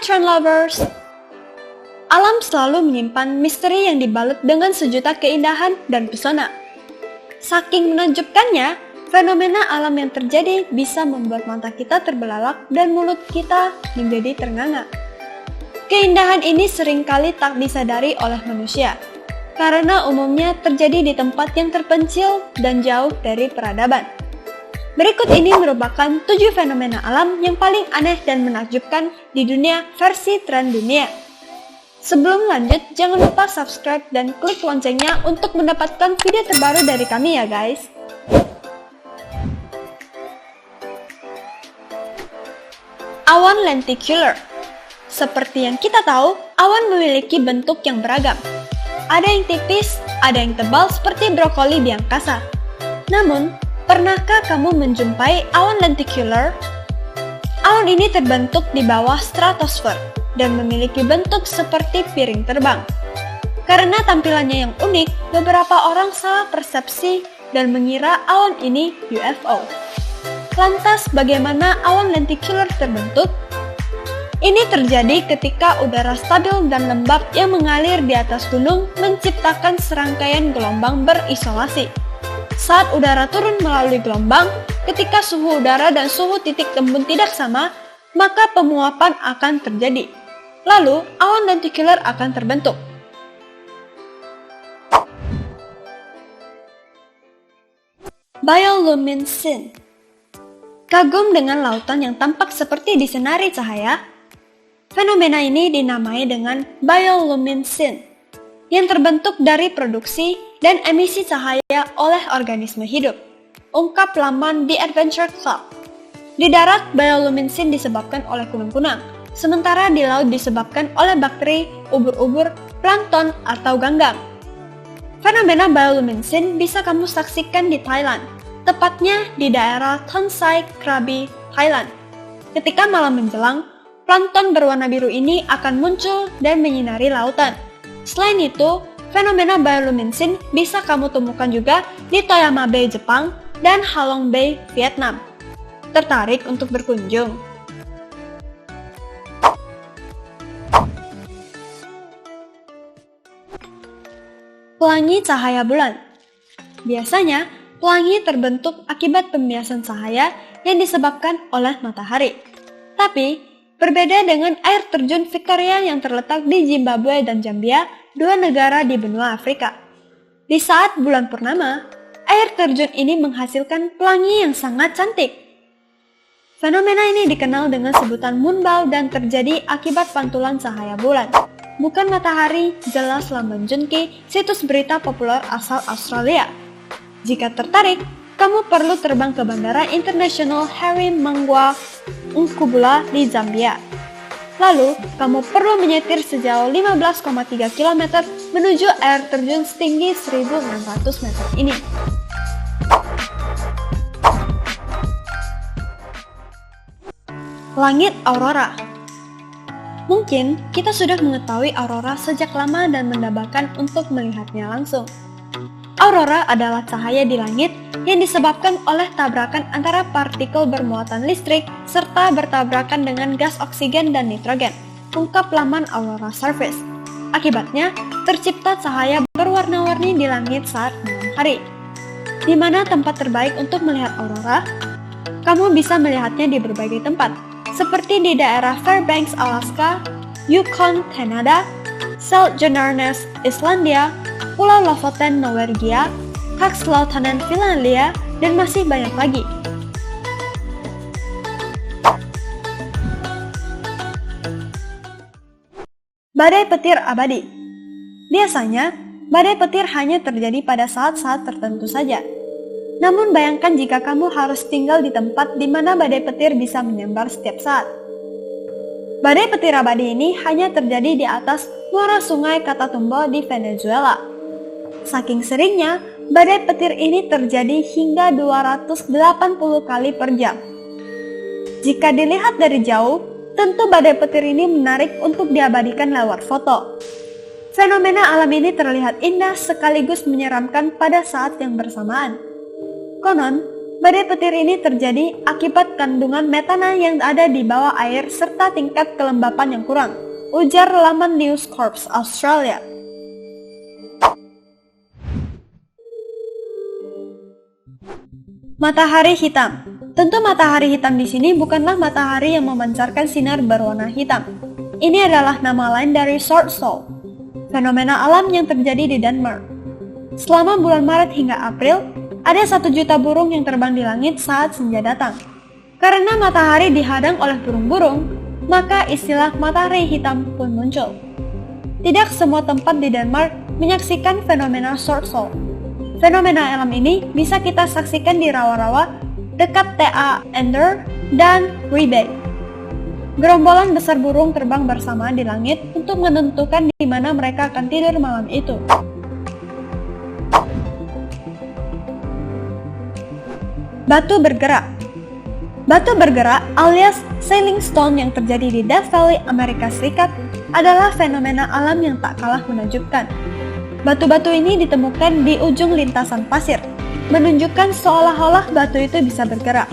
trend lovers! Alam selalu menyimpan misteri yang dibalut dengan sejuta keindahan dan pesona. Saking menakjubkannya, fenomena alam yang terjadi bisa membuat mata kita terbelalak dan mulut kita menjadi ternganga. Keindahan ini seringkali tak disadari oleh manusia, karena umumnya terjadi di tempat yang terpencil dan jauh dari peradaban. Berikut ini merupakan 7 fenomena alam yang paling aneh dan menakjubkan di dunia versi tren dunia. Sebelum lanjut, jangan lupa subscribe dan klik loncengnya untuk mendapatkan video terbaru dari kami ya guys. Awan lenticular. Seperti yang kita tahu, awan memiliki bentuk yang beragam. Ada yang tipis, ada yang tebal seperti brokoli biangkasa. Namun, pernahkah kamu menjumpai awan lenticular? Awan ini terbentuk di bawah stratosfer dan memiliki bentuk seperti piring terbang. Karena tampilannya yang unik, beberapa orang salah persepsi dan mengira awan ini UFO. Lantas, bagaimana awan lenticular terbentuk? Ini terjadi ketika udara stabil dan lembab yang mengalir di atas gunung menciptakan serangkaian gelombang berisolasi. Saat udara turun melalui gelombang, ketika suhu udara dan suhu titik tembun tidak sama, maka penguapan akan terjadi. Lalu, awan lenticular akan terbentuk. Bioluminescence. Kagum dengan lautan yang tampak seperti disinari cahaya? Fenomena ini dinamai dengan bioluminescence, yang terbentuk dari produksi dan emisi cahaya oleh organisme hidup. Ungkap laman The Adventure Club. Di darat, bioluminescence disebabkan oleh kunang-kunang, sementara di laut disebabkan oleh bakteri, ubur-ubur, plankton, atau ganggang. Fenomena bioluminescence bisa kamu saksikan di Thailand, tepatnya di daerah Tonsai Krabi, Thailand. Ketika malam menjelang, plankton berwarna biru ini akan muncul dan menyinari lautan. Selain itu, fenomena bioluminescence bisa kamu temukan juga di Toyama Bay, Jepang, dan Halong Bay, Vietnam. Tertarik untuk berkunjung? Pelangi cahaya bulan. Biasanya, pelangi terbentuk akibat pembiasan cahaya yang disebabkan oleh matahari. Tapi, berbeda dengan air terjun Victoria yang terletak di Zimbabwe dan Zambia, 2 negara di benua Afrika. Di saat bulan purnama, air terjun ini menghasilkan pelangi yang sangat cantik. Fenomena ini dikenal dengan sebutan moonbow dan terjadi akibat pantulan cahaya bulan, bukan matahari, jelas laman Junki, situs berita populer asal Australia. Jika tertarik, kamu perlu terbang ke Bandara Internasional Harry Mangwa Nkubula di Zambia. Lalu, kamu perlu menyetir sejauh 15,3 km menuju air terjun setinggi 1.600 meter ini. Langit aurora. Mungkin kita sudah mengetahui aurora sejak lama dan mendambakan untuk melihatnya langsung. Aurora adalah cahaya di langit yang disebabkan oleh tabrakan antara partikel bermuatan listrik serta bertabrakan dengan gas oksigen dan nitrogen. Ungkap laman Aurora Surface. Akibatnya, tercipta cahaya berwarna-warni di langit saat malam hari. Di mana tempat terbaik untuk melihat aurora? Kamu bisa melihatnya di berbagai tempat, seperti di daerah Fairbanks, Alaska, Yukon, Kanada, Seltjarnarnes, Islandia, Pulau Lofoten, Norwegia, Kakslautanen, Finlandia, dan masih banyak lagi. Badai petir abadi. Biasanya, badai petir hanya terjadi pada saat-saat tertentu saja. Namun bayangkan jika kamu harus tinggal di tempat di mana badai petir bisa menyambar setiap saat. Badai petir abadi ini hanya terjadi di atas muara sungai Catatumbo di Venezuela. Saking seringnya, badai petir ini terjadi hingga 280 kali per jam. Jika dilihat dari jauh, tentu badai petir ini menarik untuk diabadikan lewat foto. Fenomena alam ini terlihat indah sekaligus menyeramkan pada saat yang bersamaan. Konon, Badai petir ini terjadi akibat kandungan metana yang ada di bawah air serta tingkat kelembapan yang kurang, ujar laman News Corp Australia. Matahari hitam. Tentu matahari hitam di sini bukanlah matahari yang memancarkan sinar berwarna hitam. Ini adalah nama lain dari short sol, fenomena alam yang terjadi di Denmark. Selama bulan Maret hingga April, ada 1 juta burung yang terbang di langit saat senja datang. Karena matahari dihadang oleh burung-burung, maka istilah matahari hitam pun muncul. Tidak semua tempat di Denmark menyaksikan fenomena short sol. Fenomena alam ini bisa kita saksikan di rawa-rawa dekat Ta Ender dan Ribe. Gerombolan besar burung terbang bersamaan di langit untuk menentukan di mana mereka akan tidur malam itu. Batu bergerak. Batu bergerak alias sailing stone yang terjadi di Death Valley, Amerika Serikat adalah fenomena alam yang tak kalah menakjubkan. Batu-batu ini ditemukan di ujung lintasan pasir, menunjukkan seolah-olah batu itu bisa bergerak.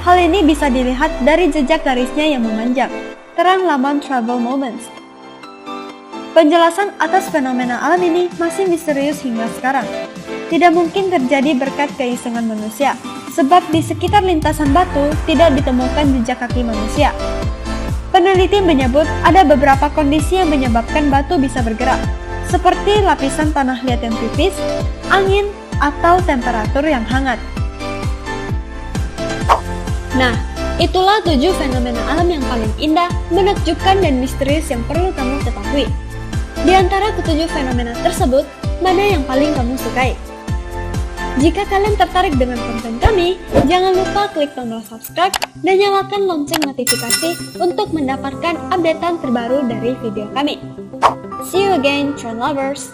Hal ini bisa dilihat dari jejak garisnya yang memanjang, terang laman Travel Moments. Penjelasan atas fenomena alam ini masih misterius hingga sekarang. Tidak mungkin terjadi berkat keisengan manusia, sebab di sekitar lintasan batu tidak ditemukan jejak kaki manusia. Peneliti menyebut ada beberapa kondisi yang menyebabkan batu bisa bergerak, seperti lapisan tanah liat yang tipis, angin, atau temperatur yang hangat. Nah, itulah 7 fenomena alam yang paling indah, menakjubkan, dan misterius yang perlu kamu ketahui. Di antara ketujuh fenomena tersebut, mana yang paling kamu sukai? Jika kalian tertarik dengan konten kami, jangan lupa klik tombol subscribe dan nyalakan lonceng notifikasi untuk mendapatkan updatean terbaru dari video kami. See you again, Tron Lovers!